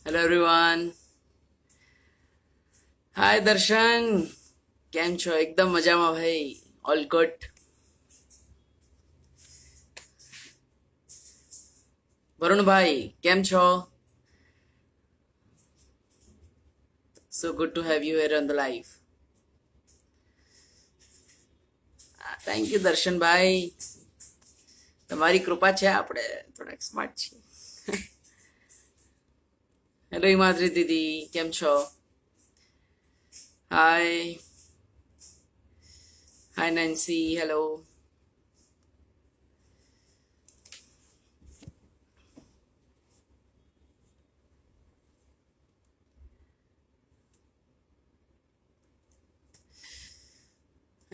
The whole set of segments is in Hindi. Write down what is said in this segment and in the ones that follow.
Hello everyone. હાય દર્શન, કેમ છો? એકદમ મજામાં ભાઈ, ઓલ ગુડ. વરુણભાઈ કેમ છો? So good to have you here on the live. Thank you દર્શનભાઈ, તમારી કૃપા છે, આપણે થોડાક સ્માર્ટ છીએ. હેલો હિમાદ્રી દીદી, કેમ છો? Hi hi Nancy, hello.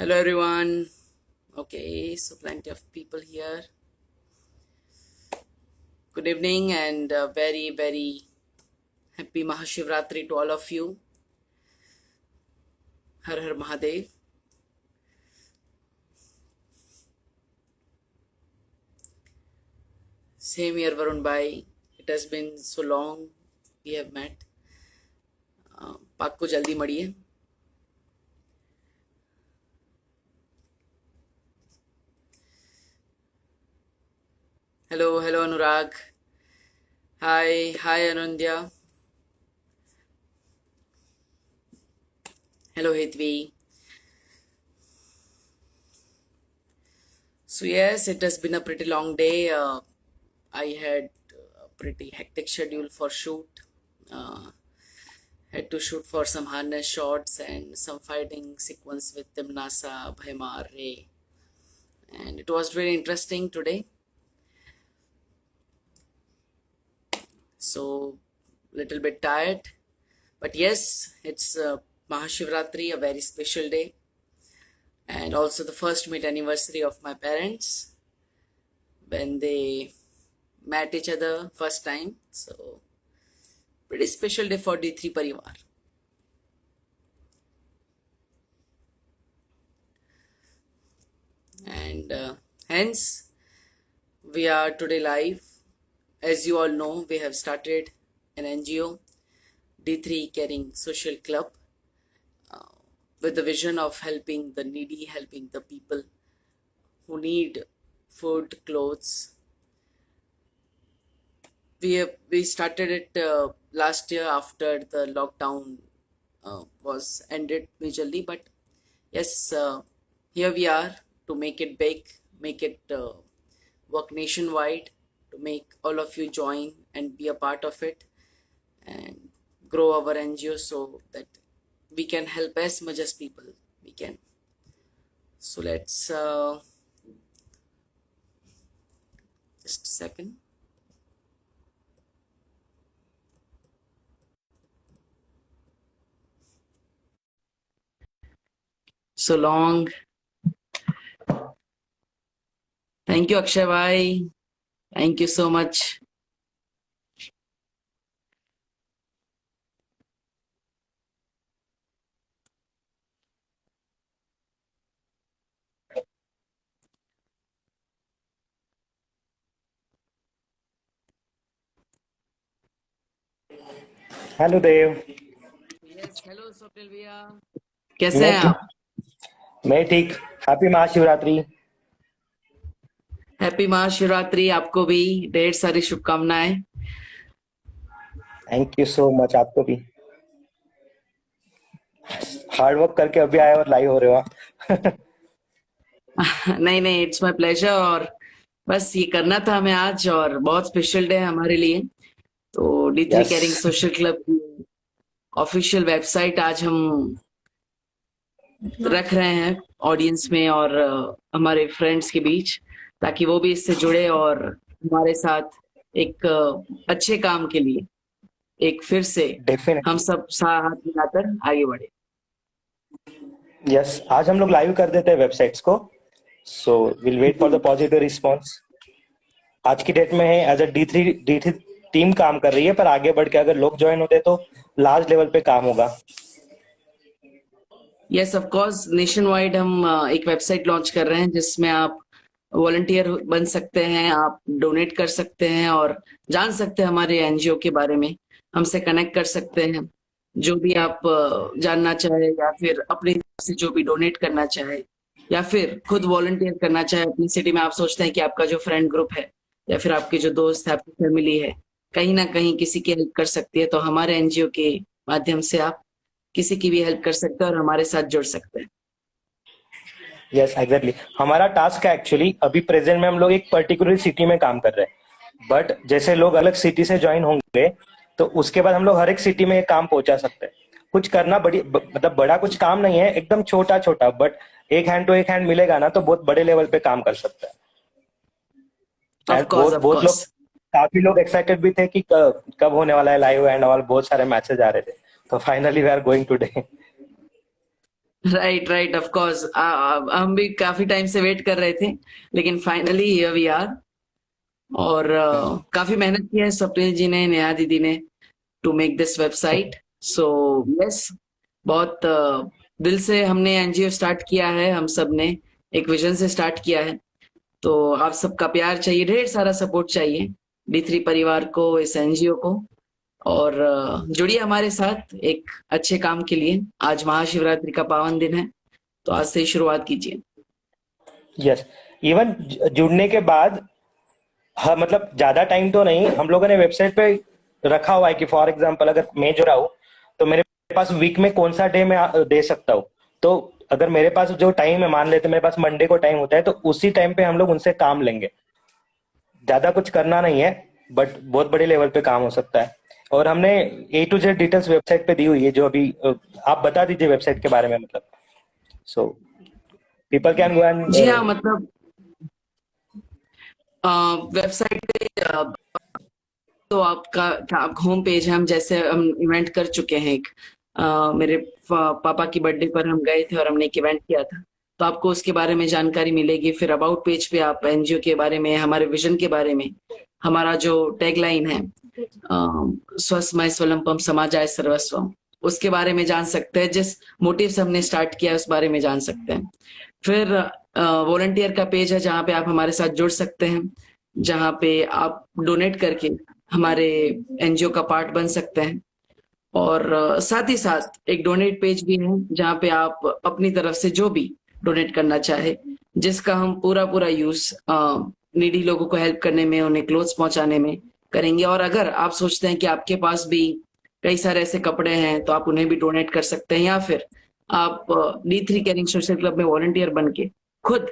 Hello everyone. Okay, so plenty of people here. Good evening and very very happy Mahashivratri to all of you. Har Har Mahadev. Same here Varun bhai. It has been so long we have met. પાક્કું જલ્દી મળીએ. Hello, hello Anurag. Hi, hi Anandya. Hello Hetvi. So yes, it has been a pretty long day. I had a pretty hectic schedule for shoot. Had to shoot for some harness shots and some fighting sequence with Timnasa, Bhaima, Ray. And it was very interesting today. So little bit tired. But yes, it's Mahashivratri, a very special day. And also the first meet anniversary of my parents when they met each other first time. So pretty special day for D3 Parivar. And hence we are today live. As you all know, we have started an NGO, D3 Caring Social Club, with the vision of helping the needy, helping the people who need food, clothes. We started it last year after the lockdown was ended majorly, but yes, here we are to make it big, make it work nationwide, to make all of you join and be a part of it and grow our NGO so that we can help as much as people we can. So let's just a second. So long. Thank you Akshay bhai. Thank you so much. Hello Dev. Yes, hello Swapnil भैया, कैसे मैं हैं ठीक. आप? मैं ठीक. हैप्पी महाशिवरात्रि. हैप्पी महाशिवरात्रि आपको भी, ढेर सारी शुभकामनाएं. Thank you so much. आपको भी. हार्ड वर्क करके अभी आए और लाइव हो रहे हो आप. नहीं नहीं, इट्स माय प्लेजर. और बस ये करना था हमें आज, और बहुत स्पेशल डे है हमारे लिए. तो D3 yes. Caring social club की ऑफिशियल वेबसाइट आज हम रख रहे हैं ऑडियंस में और हमारे फ्रेंड्स के बीच, ताकि वो भी इससे जुड़े और हमारे साथ एक अच्छे काम के लिए एक फिर से हम डेफिनेटली. सब हाथ मिलाकर आगे बढ़े. यस. आज हम लोग लाइव कर देते हैं वेबसाइट्स को. So will wait for the positive response. आज की डेट में है as a D three team काम कर रही है, पर आगे बढ़ के अगर लोग ज्वाइन होते तो लार्ज लेवल पे काम होगा. Yes of course, nation wide हम एक वेबसाइट लॉन्च कर रहे हैं जिसमें आप वॉलंटियर बन सकते हैं, आप डोनेट कर सकते हैं और जान सकते हैं हमारे एनजीओ के बारे में. हमसे कनेक्ट कर सकते हैं। जो भी आप जानना चाहे, या फिर अपनी तरफ से जो भी डोनेट करना चाहे, या फिर खुद वॉलंटियर करना चाहे अपनी सिटी में, आप सोचते हैं कि आपका जो फ्रेंड ग्रुप है या फिर आपके जो दोस्त है, आपकी फैमिली है, कहीं ना कहीं किसी की हेल्प कर सकती है, तो हमारे एनजीओ के माध्यम से आप किसी की भी हेल्प कर सकते हैं और हमारे साथ जुड़ सकते हैं। यस एग्जैक्टली, हमारा टास्क है एक्चुअली, अभी प्रेजेंट में हम लोग एक पर्टिकुलर सिटी में काम कर रहे हैं, बट जैसे लोग अलग सिटी से ज्वाइन होंगे तो उसके बाद हम लोग हर एक सिटी में ये काम पहुंचा सकते हैं। कुछ करना मतलब बड़ा कुछ काम नहीं है, एकदम छोटा छोटा, बट एक हैंड टू एक हैंड मिलेगा ना तो बहुत बड़े लेवल पे काम कर सकते हैं। ऑफ एंड कोर्स, बहुत ऑफ बहुत लोग, कोर्स। काफी लोग एक्साइटेड भी थे कि कब होने वाला है लाइव एंड ऑल, बहुत सारे मैसेज आ रहे थे, तो finally we are going today. Right, right, of course. हम भी काफी टाइम से वेट कर रहे थे, लेकिन फाइनली हियर वी आर। और काफी मेहनत की है स्वप्निल जी ने, नेहा दीदी ने, to make this website. So yes, बहुत दिल से हमने एनजीओ स्टार्ट किया है, हम सब ने एक विजन से स्टार्ट किया है। तो आप सबका प्यार चाहिए, ढेर सारा सपोर्ट चाहिए D3 परिवार को, इस एनजीओ को। और जुड़िए हमारे साथ एक अच्छे काम के लिए। आज महाशिवरात्रि का पावन दिन है, तो आज से ही शुरुआत कीजिए। यस, इवन जुड़ने के बाद, हाँ मतलब ज्यादा टाइम तो नहीं, हम लोगों ने वेबसाइट पे रखा हुआ है कि फॉर एग्जांपल अगर मैं जुड़ा हूँ तो मेरे पास वीक में कौन सा डे मैं दे सकता हूँ। तो अगर मेरे पास जो टाइम है, मान लेते मेरे पास मंडे को टाइम होता है, तो उसी टाइम पे हम लोग उनसे काम लेंगे। ज्यादा कुछ करना नहीं है, बट बहुत बड़े लेवल पे काम हो सकता है। और हमने A to Z details website पे दी हुई है, जो अभी आप बता दीजिए वेबसाइट के बारे में, मतलब so people can go and. जी हाँ, मतलब वेबसाइट पे तो आपका होम पेज है। हम जैसे हम इवेंट कर चुके हैं एक, मेरे पापा की बर्थडे पर हम गए थे और हमने एक इवेंट किया था, तो आपको उसके बारे में जानकारी मिलेगी। फिर अबाउट पेज पे आप एनजीओ के बारे में, हमारे विजन के बारे में, हमारा जो टैगलाइन है, स्वस्मय स्वलंपम समाजाय सर्वस्वम, उसके बारे में जान सकते हैं। जिस मोटिव से हमने स्टार्ट किया है उस बारे में जान सकते हैं। फिर वॉलंटियर का पेज है जहाँ पे आप हमारे साथ जुड़ सकते हैं, जहाँ पे आप डोनेट करके हमारे एनजीओ का पार्ट बन सकते हैं। और साथ ही साथ एक डोनेट पेज भी है जहाँ पे आप अपनी तरफ से जो भी डोनेट करना चाहे, जिसका हम पूरा पूरा यूज नीडी लोगों को हेल्प करने में, उन्हें क्लोथ्स पहुंचाने में करेंगे। और अगर आप सोचते हैं कि आपके पास भी कई सारे ऐसे कपड़े हैं तो आप उन्हें भी डोनेट कर सकते हैं, या फिर आप D3 केयरिंग सोशल क्लब में वॉलंटियर बन के खुद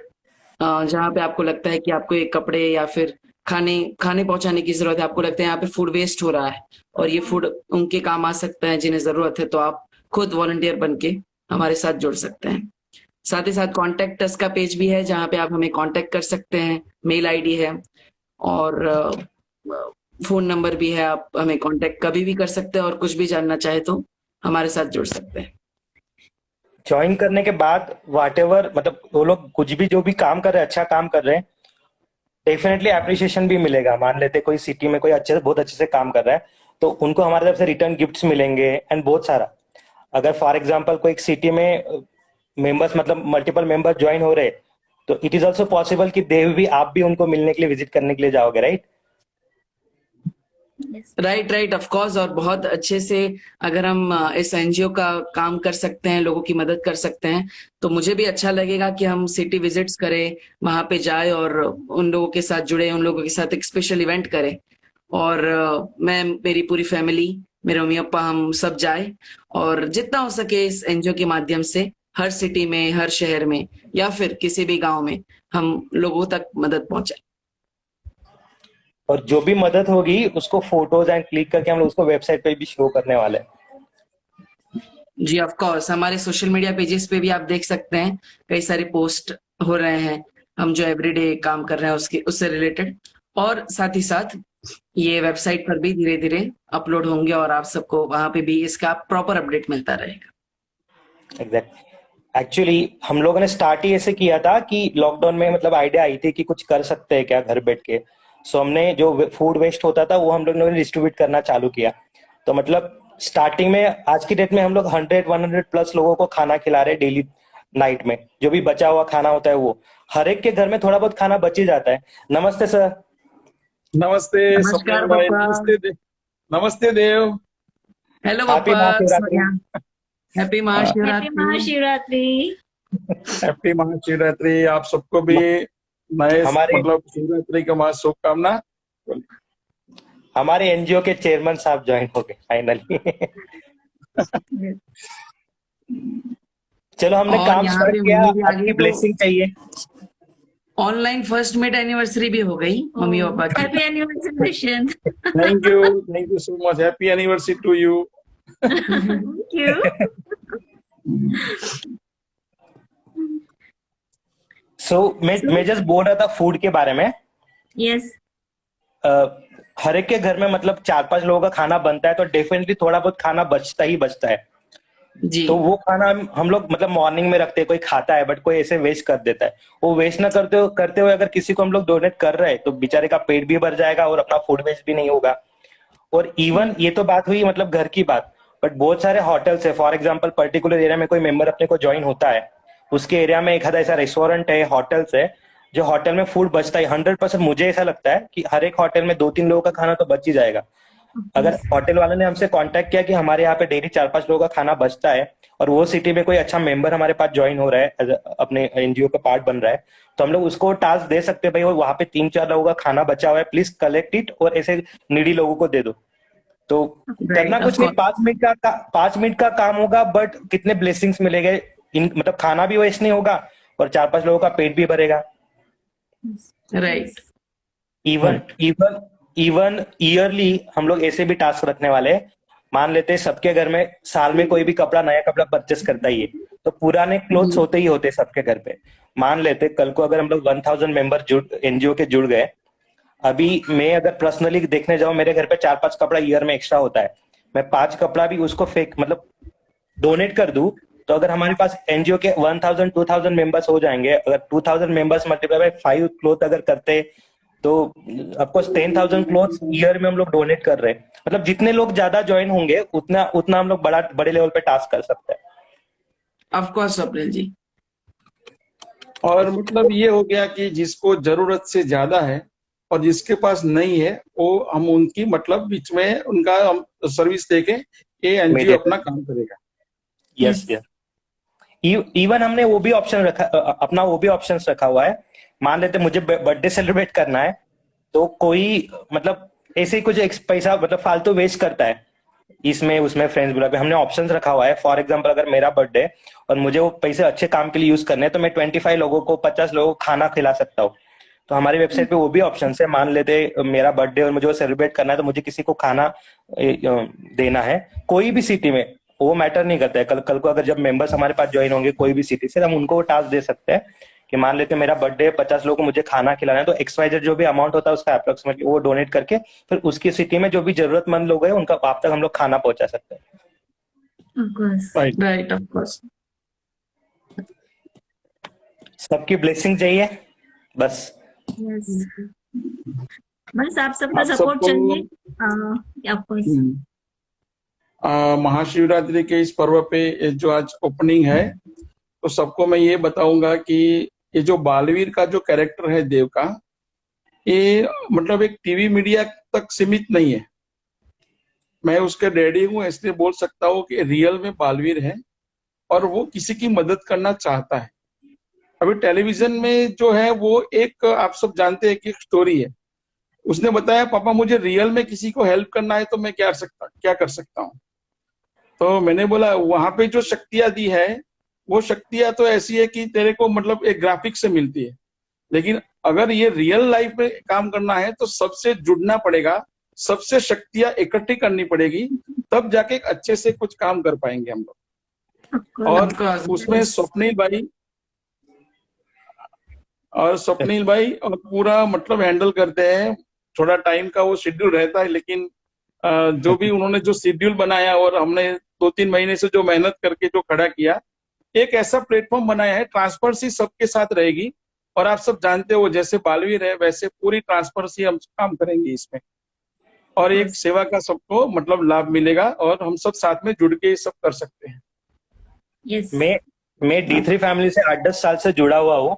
जहाँ पे आपको लगता है कि आपको एक कपड़े या फिर खाने खाने पहुंचाने की जरूरत है, आपको लगता है यहाँ पे फूड वेस्ट हो रहा है और ये फूड उनके काम आ सकता है जिन्हें जरूरत है, तो आप खुद वॉलंटियर बन के हमारे साथ जुड़ सकते हैं। साथ ही साथ कॉन्टेक्ट अस का पेज भी है जहाँ पे आप हमें कॉन्टेक्ट कर सकते हैं। मेल आईडी है और फोन नंबर भी है, आप हमें कॉन्टेक्ट कभी भी कर सकते हैं और कुछ भी जानना चाहे तो हमारे साथ जुड़ सकते हैं। ज्वाइन करने के बाद वाट एवर, मतलब वो लोग कुछ भी जो भी काम कर रहे हैं, अच्छा काम कर रहे हैं, डेफिनेटली अप्रिशिएशन भी मिलेगा। मान लेते कोई सिटी में कोई अच्छे बहुत अच्छे से काम कर रहा है, तो उनको हमारे तरफ से रिटर्न गिफ्ट्स मिलेंगे एंड बहुत सारा। अगर फॉर एग्जांपल कोई सिटी में मेंबर्स, मतलब मल्टीपल मेंबर ज्वाइन हो रहे, तो इट इज ऑल्सो पॉसिबल कि दे भी, आप भी उनको मिलने के लिए, विजिट करने के लिए जाओगे, right? Right, right, of course. और बहुत अच्छे से अगर हम इस एनजीओ का काम कर सकते हैं, लोगों की मदद कर सकते हैं, तो मुझे भी अच्छा लगेगा कि हम सिटी विजिट्स करें, वहां पे जाए और उन लोगों के साथ जुड़े, उन लोगों के साथ एक स्पेशल इवेंट करें। और मैं, मेरी पूरी फैमिली, मेरे मम्मी पापा, हम सब जाए और जितना हो सके इस एनजीओ के माध्यम से हर सिटी में, हर शहर में, या फिर किसी भी गांव में हम लोगों तक मदद पहुंचाए। और जो भी मदद होगी उसको फोटोज एंड क्लिक करके हम लोग उसको वेबसाइट पे भी शो करने वाले हैं। जी ऑफ कोर्स, हमारे सोशल मीडिया पेजेस पे भी आप देख सकते हैं, कई सारे पोस्ट हो रहे हैं हम जो एवरीडे काम कर रहे हैं उसके, उससे रिलेटेड। और साथ ही साथ ये वेबसाइट पर भी धीरे धीरे अपलोड होंगे और आप सबको वहां पे भी इसका प्रॉपर अपडेट मिलता रहेगा। एग्जैक्ट, एक्चुअली हम लोगों ने स्टार्ट ही ऐसे किया था कि लॉकडाउन में, मतलब आइडिया आई थी कि कुछ कर सकते हैं क्या घर बैठ के। सो हमने जो फूड वेस्ट होता था वो हम लोग ने डिस्ट्रीब्यूट करना चालू किया। तो मतलब स्टार्टिंग में, आज की डेट में हम लोग 100-100 प्लस लोगों को खाना खिला रहे डेली नाइट में। जो भी बचा हुआ खाना होता है वो, हर एक के घर में थोड़ा बहुत खाना बच ही जाता है। नमस्ते सर। नमस्ते नमस्कार स्वप्निल भाई। पापा। नमस्ते नमस्ते देव। हेलो हैप्पी पप्पा, Mahashivratri. Happy happy Mahashivratri. Mahashivratri. Happy Mahashivratri. आप सबको भी नए हमारे मतलब शिवरात्रि का महा शुभकामना। हमारे एनजीओ के चेयरमैन साहब ज्वाइन हो गए फाइनली। चलो हमने और काम यहाँ स्टार्ट पे किया, मम्मी भी आ आपकी गई, तो ब्लेसिंग चाहिए। ऑनलाइन फर्स्ट मीट एनिवर्सरी भी हो गई मम्मी पापा की। Happy anniversary. Thank you so much. Happy anniversary to you. Thank you. मैं जस्ट बोल रहा था फूड के बारे में। यस। अ, हर एक के घर में मतलब 4-5 लोगों का खाना बनता है, तो डेफिनेटली थोड़ा बहुत खाना बचता ही बचता है। जी। तो वो खाना हम लोग मतलब मॉर्निंग में रखते हैं, कोई खाता है बट कोई ऐसे वेस्ट कर देता है। वो वेस्ट ना करते हुए अगर किसी को हम लोग डोनेट कर रहे हैं तो बेचारे का पेट भी भर जाएगा और अपना फूड वेस्ट भी नहीं होगा। और इवन ये तो बात हुई मतलब घर की बात, बट बहुत सारे होटल्स है। फॉर एग्जांपल पर्टिकुलर एरिया में कोई मेंबर अपने को ज्वाइन होता है, उसके एरिया में एक आधा ऐसा रेस्टोरेंट है, होटल्स है, जो होटल में फूड बचता है 100%। मुझे ऐसा लगता है कि हर एक होटल में 2-3 लोगों का खाना तो बच ही जाएगा। अगर होटल वाले ने हमसे कांटेक्ट किया कि हमारे यहाँ पे डेली 4-5 लोगों का खाना बचता है और वो सिटी में कोई अच्छा मेंबर हमारे पास ज्वाइन हो रहा है, अपने एनजीओ का पार्ट बन रहा है, तो हम लोग उसको टास्क दे सकते हैं, भाई वहां पे 3-4 लोगों का खाना बचा हुआ है, प्लीज कलेक्ट इट और ऐसे नीडी लोगों को दे दो। तो करना राइट, कुछ ऑफ नहीं, कोर्स। 5 मिनट का काम होगा, बट कितने ब्लेसिंग्स मिलेंगे। मतलब खाना भी वेस्ट नहीं होगा और 4-5 लोगों का पेट भी भरेगा। Right. Even even even yearly हम लोग ऐसे भी टास्क रखने वाले हैं। मान लेते हैं सबके घर में साल में कोई भी नया कपड़ा परचेस करता ही है, तो पुराने क्लोथ्स होते ही होते हैं सबके घर पे। मान लेते कल को अगर हम लोग 1000 मेंबर एनजीओ के जुड़ गए, अभी मैं अगर पर्सनली देखने जाऊं, मेरे घर पे 4-5 कपड़ा ईयर में एक्स्ट्रा होता है, मैं 5 कपड़ा भी उसको फेंक मतलब डोनेट कर दूं, तो अगर हमारे पास एनजीओ के 1000-2000 मेंबर्स हो जाएंगे, अगर 2000 मेंबर्स मल्टीप्लाई बाय 5 क्लोथ अगर करते, तो ऑफकोर्स 10,000 क्लोथ्स ईयर में हम लोग डोनेट कर रहे हैं। मतलब जितने लोग ज्यादा ज्वाइन होंगे उतना उतना हम लोग बड़े लेवल पे टास्क कर सकते हैं। ऑफ कोर्स स्वप्निल जी। और मतलब ये हो गया कि जिसको जरूरत से ज्यादा है और जिसके पास नहीं है, वो हम उनकी मतलब बीच में उनका हम सर्विस देके ये एनजीओ अपना काम करेगा। Yes yes. इवन हमने वो भी ऑप्शन रखा, अपना वो भी ऑप्शन रखा हुआ है। मान लेते मुझे बर्थडे सेलिब्रेट करना है, तो कोई मतलब ऐसे ही कुछ पैसा मतलब फालतू वेस्ट करता है इसमें उसमें फ्रेंड्स बुला पे, हमने ऑप्शन रखा हुआ है। फॉर एग्जांपल अगर मेरा बर्थडे और मुझे वो पैसे अच्छे काम के लिए यूज करने हैं, तो मैं 25 लोगों को 50 लोगों को खाना खिला सकता हूँ। तो हमारी वेबसाइट पे वो भी ऑप्शन है। मान लेते मेरा बर्थडे और मुझे वो सेलिब्रेट करना है, तो मुझे किसी को खाना देना है कोई भी सिटी में, वो मैटर नहीं करता है। कल को अगर जब मेंबर्स हमारे पास ज्वाइन होंगे कोई भी सिटी से, हम उनको वो टास्क दे सकते हैं कि मान लेते मेरा बर्थडे 50 लोगों को मुझे खाना खिलाना है, तो XYZ जो भी अमाउंट होता है उसका अप्रोक्सीमेटली वो डोनेट करके फिर उसकी सिटी में जो भी जरूरतमंद लोग हैं उनका आप तक हम लोग खाना पहुंचा सकते हैं। Of course. Right, of course. सबकी ब्लेसिंग चाहिए बस। यस। बस आप सबका आप सपोर्ट सबको चाहिए। Of course. महाशिवरात्रि के इस पर्व पे ये जो आज ओपनिंग है, तो सबको मैं ये बताऊंगा कि ये जो बालवीर का जो कैरेक्टर है देव का, ये मतलब एक टीवी मीडिया तक सीमित नहीं है। मैं उसके डैडी हूँ, इसलिए बोल सकता हूँ कि रियल में बालवीर है और वो किसी की मदद करना चाहता है। अभी टेलीविजन में जो है वो एक आप सब जानते हैं कि एक स्टोरी है। उसने बताया पापा मुझे रियल में किसी को हेल्प करना है तो मैं क्या कर सकता हूँ। तो मैंने बोला वहां पे जो शक्तियां दी है, वो शक्तियां तो ऐसी है कि तेरे को मतलब एक ग्राफिक से मिलती है, लेकिन अगर ये रियल लाइफ में काम करना है तो सबसे जुड़ना पड़ेगा, सबसे शक्तियां इकट्ठी करनी पड़ेगी, तब जाके एक अच्छे से कुछ काम कर पाएंगे हम लोग। और उसमें स्वप्निल भाई और पूरा मतलब हैंडल करते हैं। थोड़ा टाइम का वो शेड्यूल रहता है, लेकिन जो भी उन्होंने जो शेड्यूल बनाया और हमने 2-3 महीने से जो मेहनत करके जो खड़ा किया, एक ऐसा प्लेटफॉर्म बनाया है, ट्रांसपेरेंसी सबके साथ रहेगी। और आप सब जानते हो जैसे बालवीर है वैसे पूरी ट्रांसपेरेंसी हम काम करेंगे इसमें, और एक सेवा का सबको मतलब लाभ मिलेगा और हम सब साथ में जुड़ के सब कर सकते हैं। यस। मैं D3 फैमिली से 8-10 साल से जुड़ा हुआ हूँ।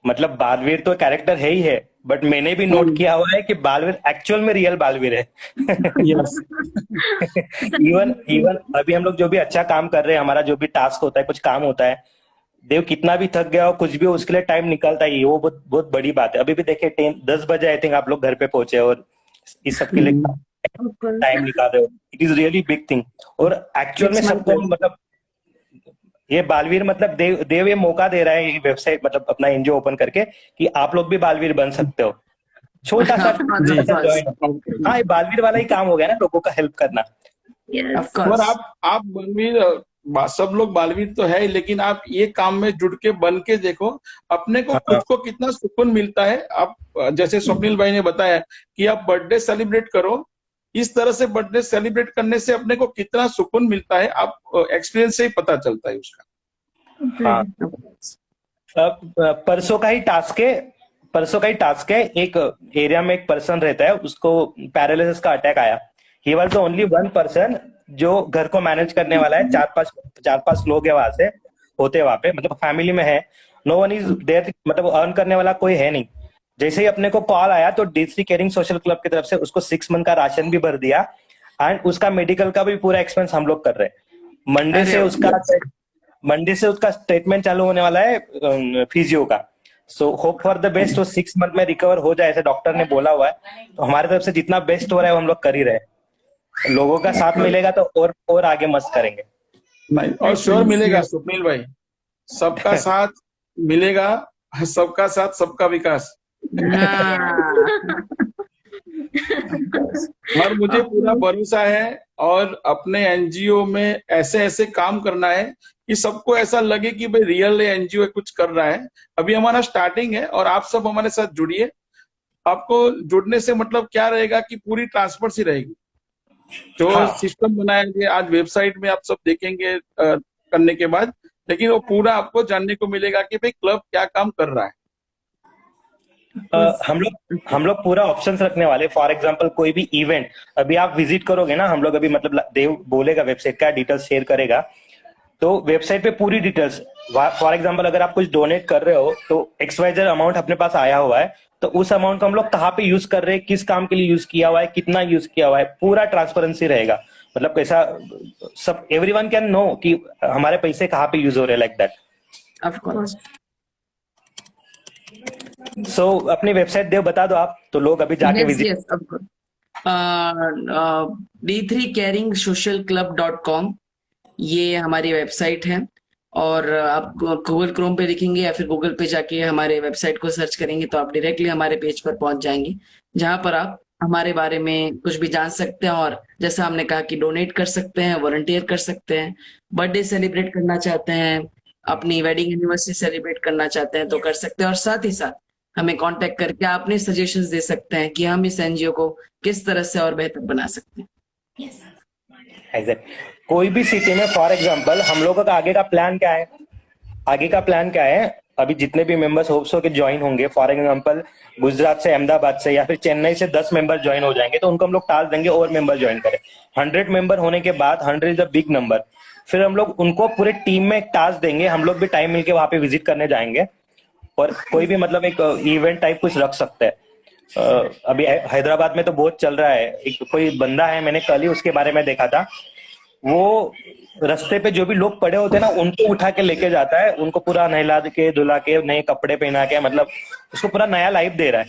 मतलब बालवीर तो कैरेक्टर है ही है, बट मैंने भी नोट किया हुआ है कि बालवीर एक्चुअल में रियल बालवीर है। यस। इवन इवन अभी हम लोग जो भी अच्छा काम कर रहे हैं, हमारा जो भी टास्क होता है, कुछ काम होता है, देव कितना भी थक गया हो कुछ भी हो, उसके लिए टाइम निकलता ही है, वो बहुत बहुत बड़ी बात है। अभी भी देखिए 10 बजे आई थिंक आप लोग घर पे पहुंचे और इस सब के लिए of course. टाइम निकाल रहे हो। It is really big thing. और एक्चुअल में It's my सबको pleasure. मतलब ये बालवीर मतलब देव ये मौका दे रहा है, ये वेबसाइट मतलब अपना एनजीओ ओपन करके कि आप लोग भी बालवीर बन सकते हो। छोटा सा Of course, जी। of course. ज्वाइन। हाँ, ये बालवीर वाला ही काम हो गया ना, लोगों का हेल्प करना। Yes. Of और course. आप बालवीर, सब लोग बालवीर तो है, लेकिन आप ये काम में जुड़ के बन के देखो, अपने को हाँ, खुद को कितना सुकून मिलता है। आप जैसे स्वप्निल भाई ने बताया कि आप बर्थडे सेलिब्रेट करो, इस तरह से बर्थडे सेलिब्रेट करने से अपने को कितना सुकून मिलता है, आप एक्सपीरियंस से ही पता चलता है उसका। हाँ। Of course. परसों का ही टास्क है। एक एरिया में एक पर्सन रहता है, उसको पैरालिसिस का अटैक आया। He was the only one person जो घर को मैनेज करने वाला है। चार पांच लोग है वहां से होते वहां पे, मतलब फैमिली में है। नो वन इज देयर, मतलब अर्न करने वाला कोई है नहीं। जैसे ही अपने को कॉल आया तो D3 केयरिंग सोशल क्लब की तरफ से उसको 6 मंथ का राशन भी भर दिया, एंड उसका मेडिकल का भी पूरा एक्सपेंस हम लोग कर रहे हैं। मंडे से उसका स्टेटमेंट चालू होने वाला है फिजियो का। So hope for the best, वो 6 मंथ में रिकवर हो जाए, ऐसे डॉक्टर ने बोला हुआ है। तो हमारी तरफ से जितना बेस्ट हो रहा है वो हम लोग कर ही रहे हैं। लोगों का साथ मिलेगा तो और आगे मस्त करेंगे। नहीं, और श्योर मिलेगा स्वप्निल भाई, सबका साथ मिलेगा, सबका साथ सबका विकास। हाँ. और मुझे पूरा भरोसा है, और अपने एनजीओ में ऐसे ऐसे काम करना है कि सबको ऐसा लगे कि भाई रियल एनजीओ कुछ कर रहा है। अभी हमारा स्टार्टिंग है, और आप सब हमारे साथ जुड़िए। आपको जुड़ने से मतलब क्या रहेगा कि पूरी ट्रांसपेरेंसी रहेगी। जो हाँ। सिस्टम बनाया गया आज वेबसाइट में आप सब देखेंगे करने के बाद, लेकिन वो पूरा आपको जानने को मिलेगा कि भाई क्लब क्या काम कर रहा है। हम लोग पूरा ऑप्शंस रखने वाले। फॉर एग्जांपल कोई भी इवेंट अभी आप विजिट करोगे ना, हम लोग अभी मतलब देव बोलेगा वेबसाइट का डिटेल्स शेयर करेगा, तो वेबसाइट पे पूरी डिटेल्स। फॉर एग्जांपल अगर आप कुछ डोनेट कर रहे हो तो XYZ अमाउंट अपने पास आया हुआ है, तो उस अमाउंट को हम लोग कहाँ पे यूज कर रहे हैं, किस काम के लिए यूज किया हुआ है, कितना यूज किया हुआ है, पूरा ट्रांसपेरेंसी रहेगा। मतलब कैसा सब एवरीवन कैन नो कि हमारे पैसे कहाँ पे यूज हो रहे हैं, लाइक दैट। Of course. सो अपनी वेबसाइट देव बता दो आप, तो लोग अभी जाके Yes, visit. yes, of course. D3caringSocialClub.com, ये हमारी वेबसाइट है। और आप गूगल क्रोम पे लिखेंगे या फिर गूगल पे जाके हमारे वेबसाइट को सर्च करेंगे तो आप डायरेक्टली हमारे पेज पर पहुंच जाएंगे, जहां पर आप हमारे बारे में कुछ भी जान सकते हैं। और जैसा हमने कहा कि डोनेट कर सकते हैं, वॉलंटियर कर सकते हैं, बर्थडे सेलिब्रेट करना चाहते हैं, अपनी वेडिंग एनिवर्सरी सेलिब्रेट करना चाहते हैं तो कर सकते हैं। और साथ ही साथ हमें कांटेक्ट करके आप अपने सजेशंस दे सकते हैं कि हम इस एनजीओ को किस तरह से और बेहतर बना सकते हैं। एग्जैक्ट। कोई भी सिटी में फॉर एग्जांपल हम लोगों का आगे का प्लान क्या है, अभी जितने भी मेंबर्स होप्स हो के ज्वाइन होंगे, फॉर एग्जांपल गुजरात से, अहमदाबाद से या फिर चेन्नई से 10 मेंबर ज्वाइन हो जाएंगे, तो उनको हम लोग टास्क देंगे और मेंबर ज्वाइन करें। 100 मेंबर होने के बाद, 100 इज अ बिग नंबर, फिर हम लोग उनको पूरे टीम में एक टास्क देंगे। हम लोग भी टाइम मिलके वहां पे विजिट करने जाएंगे, और कोई भी मतलब एक इवेंट टाइप कुछ रख सकते हैं। अभी हैदराबाद में तो बहुत चल रहा है, एक कोई बंदा है, मैंने कल ही उसके बारे में देखा था। वो रास्ते पे जो भी लोग पड़े होते हैं ना, उनको उठा के लेके जाता है, उनको पूरा नहला के धुला के नए कपड़े पहना के, मतलब उसको पूरा नया लाइफ दे रहा है,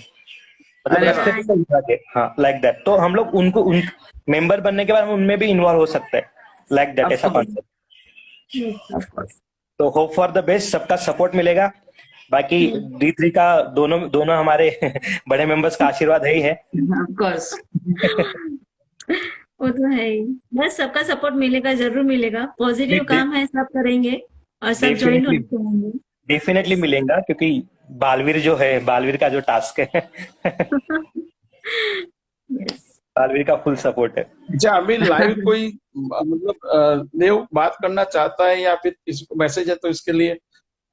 मतलब अरे रास्ते पे उठा के। हाँ, लाइक दैट। तो हम लोग उनको उन मेंबर बनने के बाद हम उनमें भी इन्वॉल्व हो सकते हैं, लाइक दैट, ऐसा कॉन्सेप्ट। Of course. तो होप फॉर द बेस्ट, सबका सपोर्ट मिलेगा। बाकी D3 का दोनों हमारे बड़े मेंबर्स का आशीर्वाद है ही है। Of course. वो तो है ही, बस सबका सपोर्ट मिलेगा, जरूर मिलेगा। पॉजिटिव काम है, सब करेंगे और सब ज्वाइन होंगे। डेफिनेटली मिलेगा, क्योंकि बालवीर का जो टास्क है Yes. बालवीर का फुल सपोर्ट है। अच्छा, अभी लाइव कोई मतलब देव बात करना चाहता है या फिर इस मैसेज है, तो इसके लिए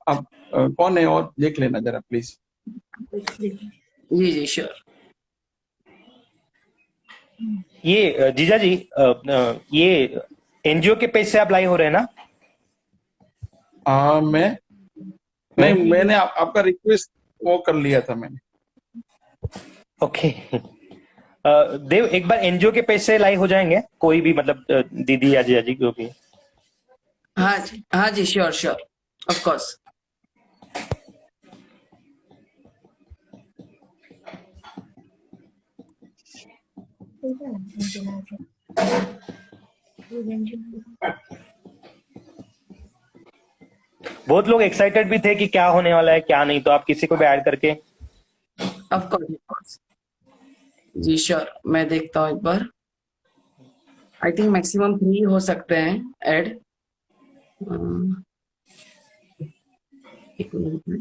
आप कौन है, और देख लेना जरा प्लीज। Ji ji sure. ये जीजा जी, ये एनजीओ के पेज से आप लाइव हो रहे हैं ना? मैं नहीं, मैंने आपका रिक्वेस्ट वो कर लिया था मैंने। ओके। देव, एक बार एनजीओ के पेज से लाइव हो जाएंगे, कोई भी मतलब दीदी या जीजा जी जो भी। हाँ जी, श्योर श्योर, ऑफ कोर्स। बहुत लोग एक्साइटेड भी थे कि क्या होने वाला है क्या नहीं, तो आप किसी को भी ऐड करके। ऑफ कोर्स जी, श्योर, मैं देखता हूँ एक बार। आई थिंक मैक्सिमम 3 हो सकते हैं ऐड। एक मिनट में,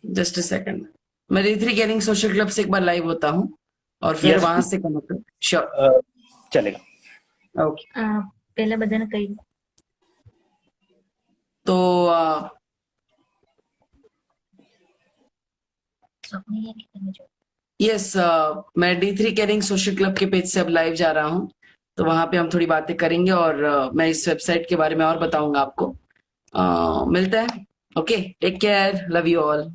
जस्ट अ सेकंड। मैं D3 गेमिंग सोशल क्लब से एक बार लाइव होता हूँ और फिर Yes, वहां please. से कनेक्ट। श्योर, चलेगा। ओके। पहला बदन कई तो यस, मैं D3 केयरिंग सोशल क्लब के पेज से अब लाइव जा रहा हूँ, तो वहां पे हम थोड़ी बातें करेंगे और मैं इस वेबसाइट के बारे में और बताऊंगा आपको। मिलते हैं। Okay, take care, love you all.